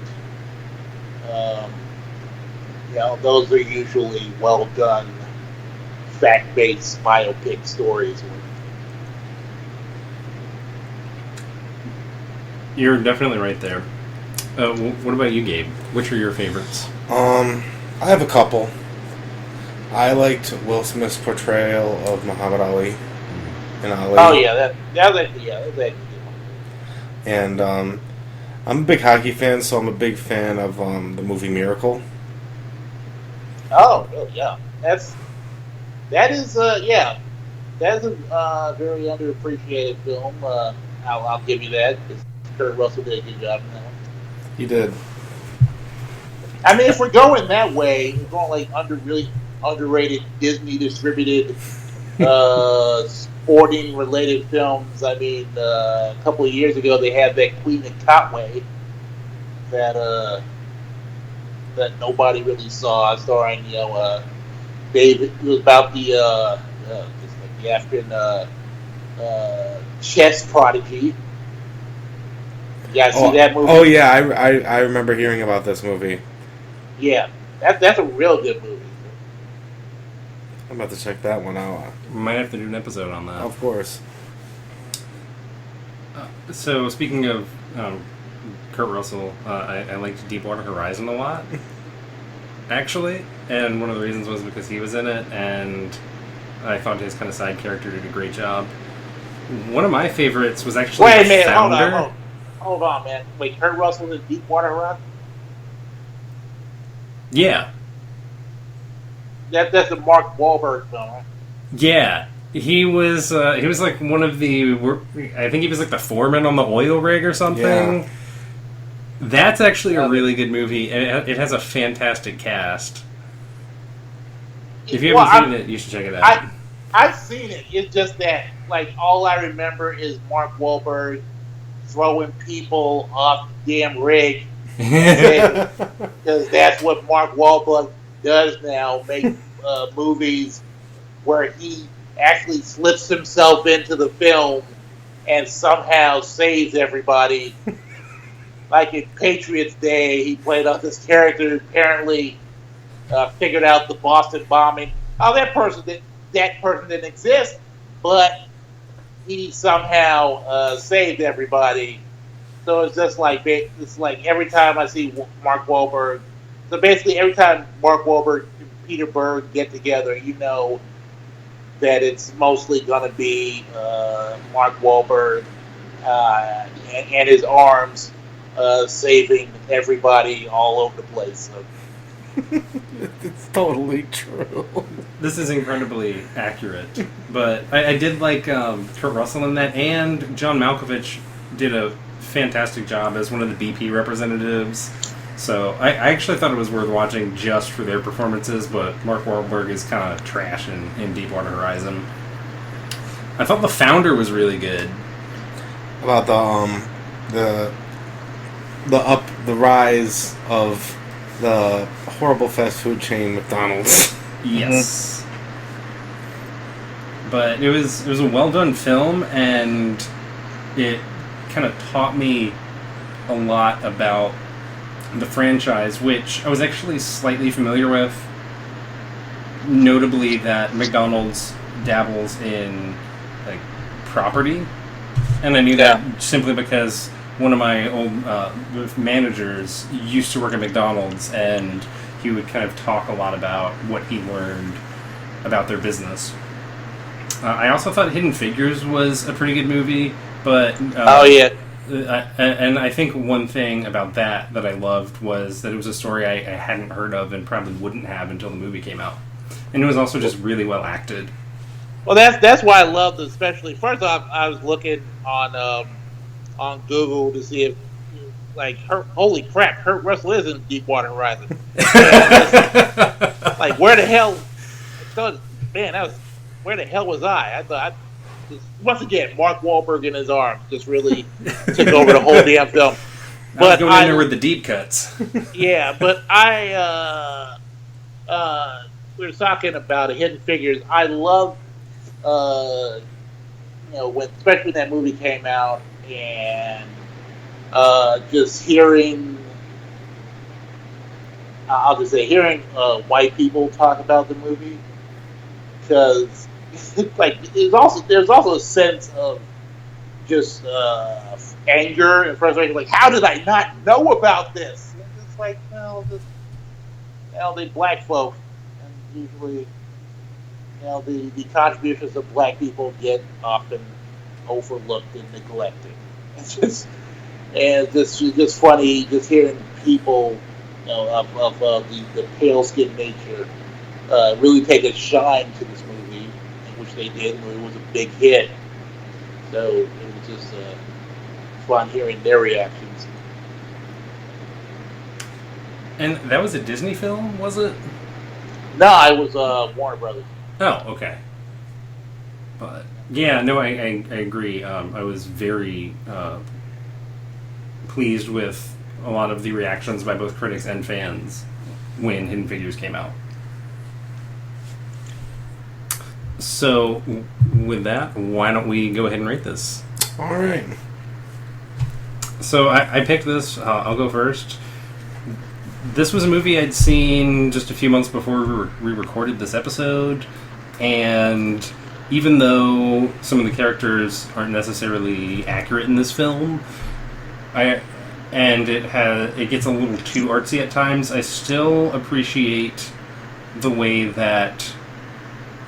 those are usually well done, fact-based biopic stories. You're definitely right there. What about you, Gabe? Which are your favorites? I have a couple. I liked Will Smith's portrayal of Muhammad Ali in Ali. Oh yeah, that was a good one. And I'm a big hockey fan, so I'm a big fan of the movie Miracle. Oh, yeah. That is a very underappreciated film. I'll give you that. Kurt Russell did a good job in that one. He did. I mean, if we're going that way, we're going like really underrated Disney distributed sporting related films. I mean, a couple of years ago they had that Queen and Cotway that nobody really saw, starring David. It was about the African chess prodigy. You guys see that movie? Oh yeah, I remember hearing about this movie. Yeah, that's a real good movie. I'm about to check that one out. We might have to do an episode on that. Of course. So, speaking of Kurt Russell, I liked Deepwater Horizon a lot, actually. And one of the reasons was because he was in it, and I thought his kind of side character did a great job. One of my favorites was actually Wait a minute, Founder. hold on, man. Wait, Kurt Russell in Deepwater Horizon? Yeah. That's a Mark Wahlberg film, right? Yeah. He was like one of I think he was like the foreman on the oil rig or something. Yeah. That's actually a really good movie, and it has a fantastic cast. If you haven't seen it, you should check it out. I've seen it. It's just that, like, all I remember is Mark Wahlberg throwing people off the damn rig. Because that's what Mark Wahlberg does now, make movies where he actually slips himself into the film and somehow saves everybody. Like in Patriots Day, he played out this character who apparently figured out the Boston bombing. Oh, that person didn't exist, but he somehow saved everybody. So it's just like every time I see Mark Wahlberg. So basically, every time Mark Wahlberg and Peter Berg get together, you know that it's mostly going to be Mark Wahlberg and his arms saving everybody all over the place. So. It's totally true. This is incredibly accurate, but I did like Kurt Russell in that, and John Malkovich did a fantastic job as one of the BP representatives. So I actually thought it was worth watching just for their performances, but Mark Wahlberg is kind of trash in Deepwater Horizon. I thought The Founder was really good. About the rise of the horrible fast food chain McDonald's. Yes. But it was a well done film, and it kind of taught me a lot about the franchise, which I was actually slightly familiar with. Notably that McDonald's dabbles in like property, and I knew that simply because one of my old managers used to work at McDonald's, and he would kind of talk a lot about what he learned about their business. I also thought Hidden Figures was a pretty good movie, but and I think one thing about that I loved was that it was a story I hadn't heard of and probably wouldn't have until the movie came out, and it was also just really well acted. Well, that's why I loved it. Especially first off, I was looking on Google to see if, like, holy crap, Kurt Russell is in Deepwater Horizon. Like, where the hell? Where the hell was I? I thought, once again, Mark Wahlberg in his arms just really took over the whole damn film. But going in there with the deep cuts. Yeah, but we were talking about Hidden Figures. I love, especially when that movie came out, and just hearing white people talk about the movie, because like there's also a sense of just anger and frustration. Like, how did I not know about this? And it's like, the black folk, and usually, the contributions of black people get often overlooked and neglected. It's just funny just hearing people, of the pale skin nature, really take a shine to this movie, which they did. And it was a big hit, so it was just fun hearing their reactions. And that was a Disney film, was it? No, it was Warner Brothers. Oh, okay. But yeah, no, I agree. I was very pleased with a lot of the reactions by both critics and fans when Hidden Figures came out. So, with that, why don't we go ahead and rate this? All right. So I picked this. I'll go first. This was a movie I'd seen just a few months before we recorded this episode, and even though some of the characters aren't necessarily accurate in this film, it gets a little too artsy at times, I still appreciate the way that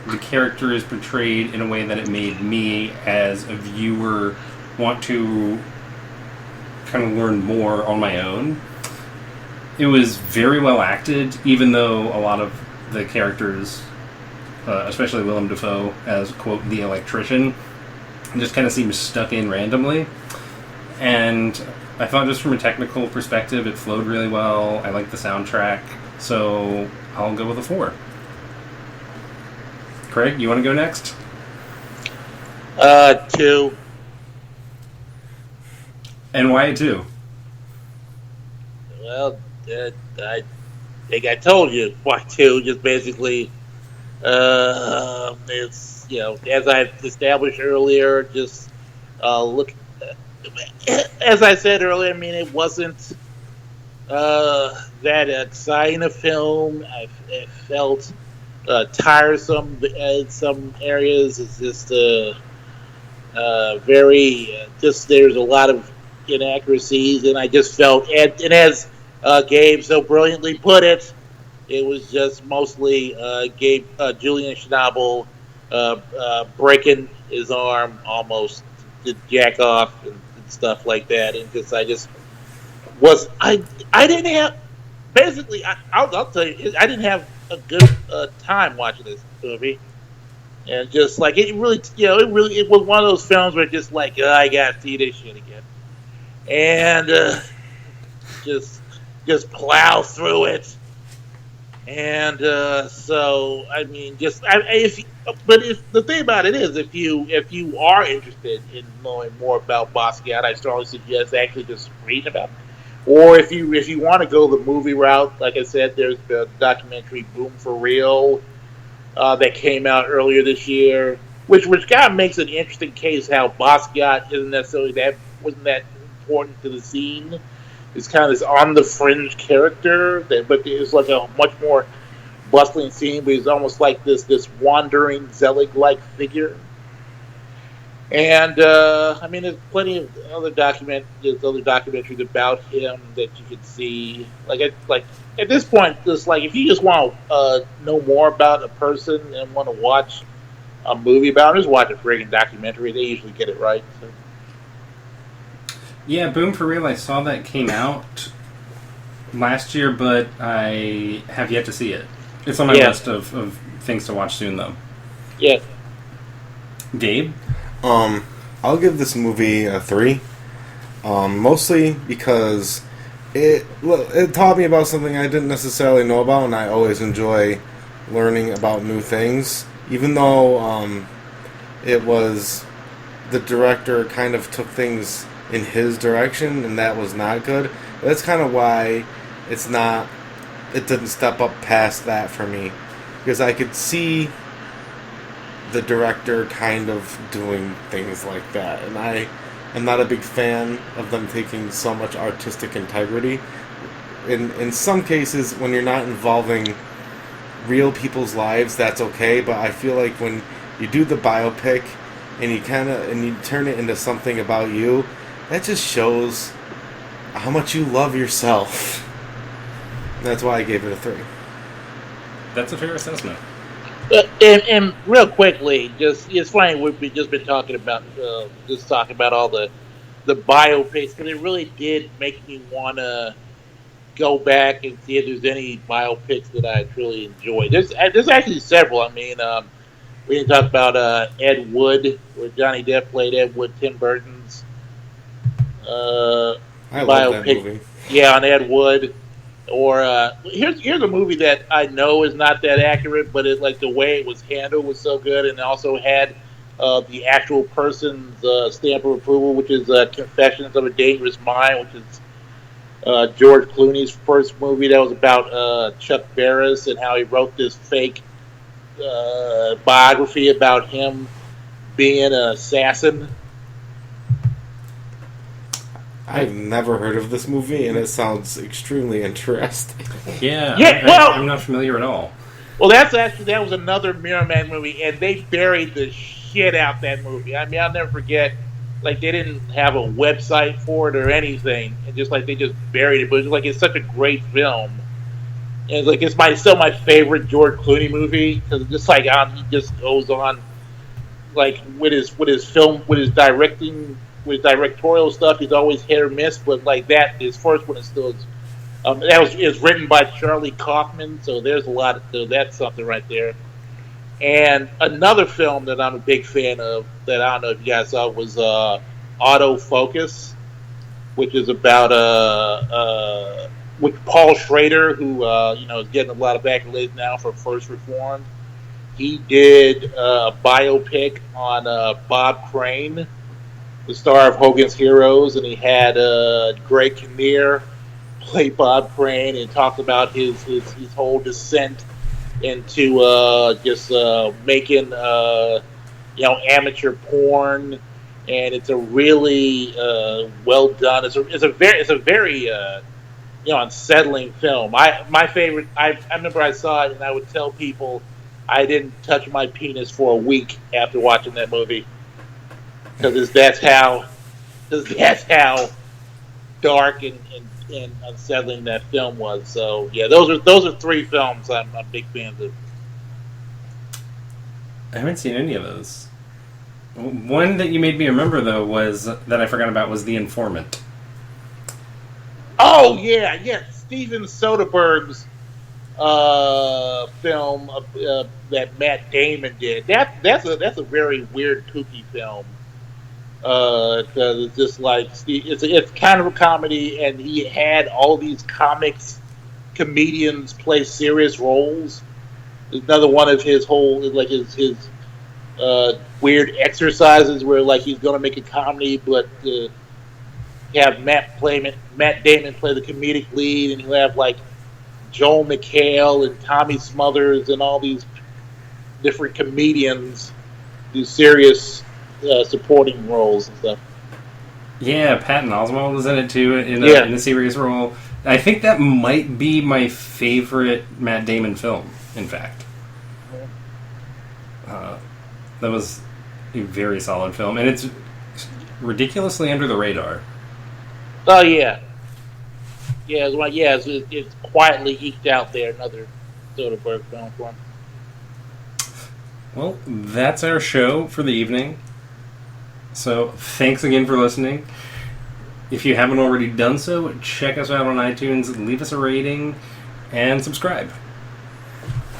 the character is portrayed in a way that it made me, as a viewer, want to kind of learn more on my own. It was very well acted, even though a lot of the characters, especially Willem Dafoe as, quote, the electrician, just kind of seems stuck in randomly. And I thought just from a technical perspective, it flowed really well. I liked the soundtrack, so I'll go with a 4. Craig, you want to go next? 2. And why a 2? Well, I think I told you why 2. Just basically, it's, as I established earlier, just look. As I said earlier, I mean, it wasn't that exciting a film. It felt tiresome in some areas. It's just very just there's a lot of inaccuracies, and I just felt, and as Gabe so brilliantly put it, it was just mostly Julian Schnabel breaking his arm almost to jack off and stuff like that, and I didn't have, basically, I'll tell you, I didn't have a good time watching this movie. And just like it was one of those films where just like, I gotta see this shit again, and just plow through it. And so I mean, the thing about it is, if you are interested in knowing more about Basquiat, I strongly suggest actually just reading about it. Or if you want to go the movie route, like I said, there's the documentary Boom for Real that came out earlier this year, which kind of makes an interesting case how Basquiat wasn't that important to the scene. It's kind of this on the fringe character, but it's like a much more bustling scene, but he's almost like this wandering Zelig-like figure. And I mean, there's plenty of other documentaries about him that you could see. Like at this point, just like if you just want to know more about a person and want to watch a movie about him, just watch a friggin' documentary. They usually get it right. So. Yeah, Boom for Real. I saw that came out last year, but I have yet to see it. It's on my list of things to watch soon, though. Yeah. Gabe? I'll give this movie a 3. Mostly because it taught me about something I didn't necessarily know about, and I always enjoy learning about new things. Even though it was the director kind of took things in his direction, and that was not good. That's kind of why it didn't step up past that for me, because I could see the director kind of doing things like that, and I am not a big fan of them taking so much artistic integrity. In some cases, when you're not involving real people's lives, that's okay, but I feel like when you do the biopic and you turn it into something about you, that just shows how much you love yourself. That's why I gave it a 3. That's a fair assessment. And real quickly, just it's funny we've just been talking about all the biopics, because it really did make me want to go back and see if there's any biopics that I truly enjoy. There's actually several. I mean, we didn't talk about Ed Wood, where Johnny Depp played Ed Wood, Tim Burton's I love that biopic. movie. Yeah, on Ed Wood. Or here's a movie that I know is not that accurate, but it like the way it was handled was so good, and also had the actual person's stamp of approval, which is Confessions of a Dangerous Mind, which is George Clooney's first movie that was about Chuck Barris and how he wrote this fake biography about him being an assassin. I've never heard of this movie, and it sounds extremely interesting. Yeah, I'm not familiar at all. Well, that was another Miramax movie, and they buried the shit out that movie. I mean, I'll never forget. Like, they didn't have a website for it or anything, and just like they just buried it. But it's such a great film, and it's still my favorite George Clooney movie, because it's just he just goes on like with his directing. With directorial stuff, he's always hit or miss, but like that, his first one is still is written by Charlie Kaufman, so there's a lot. So that's something right there. And another film that I'm a big fan of, that I don't know if you guys saw, was Autofocus, which is about with Paul Schrader, who is getting a lot of accolades now for First Reformed. He did a biopic on Bob Crane, the star of Hogan's Heroes, and he had Greg Kinnear play Bob Crane, and talked about his whole descent into just making amateur porn, and it's a really well done. It's a very unsettling film. My favorite. I remember I saw it, and I would tell people I didn't touch my penis for a week after watching that movie. Because that's how dark and unsettling that film was. So yeah, those are 3 films I'm big fans of. I haven't seen any of those. One that you made me remember though was that I forgot about was The Informant. Oh yeah, Steven Soderbergh's film that Matt Damon did. That's a very weird, kooky film. Because it's just like it's kind of a comedy, and he had all these comedians play serious roles. Another one of his his weird exercises where he's going to make a comedy, but have Matt Damon play the comedic lead, and he'll have Joel McHale and Tommy Smothers and all these different comedians do serious supporting roles and stuff. Yeah, Patton Oswalt was in it too, in a serious role. I think that might be my favorite Matt Damon film, in fact. That was a very solid film, and it's ridiculously under the radar. Oh yeah. It's quietly eked out there, another Soderbergh film for him. Well, that's our show for the evening. So, thanks again for listening. If you haven't already done so, check us out on iTunes, leave us a rating, and subscribe.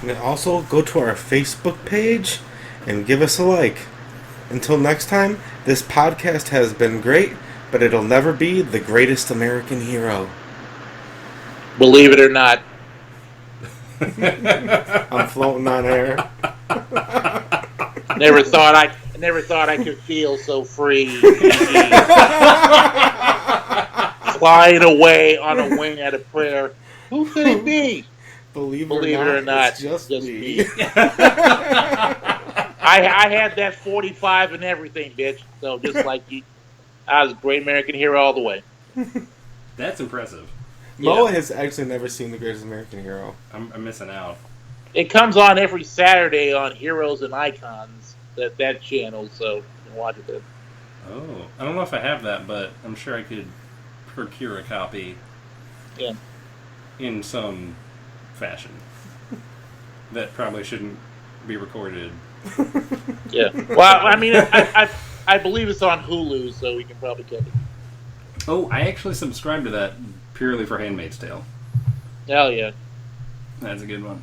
And also, go to our Facebook page and give us a like. Until next time, this podcast has been great, but it'll never be the greatest American hero. Believe it or not. I'm floating on air. Never thought I could feel so free. Flying away on a wing at a prayer. Who could it be? Believe it or not, it's just me. I had that 45 and everything, bitch. So just like you, I was a great American hero all the way. That's impressive. Mo has actually never seen The Greatest American Hero. I'm missing out. It comes on every Saturday on Heroes and Icons, that channel, so you can watch it there. Oh, I don't know if I have that, but I'm sure I could procure a copy. Yeah. In some fashion. That probably shouldn't be recorded. Yeah. Well, I mean, I believe it's on Hulu, so we can probably get it. Oh, I actually subscribe to that purely for Handmaid's Tale. Hell yeah. That's a good one.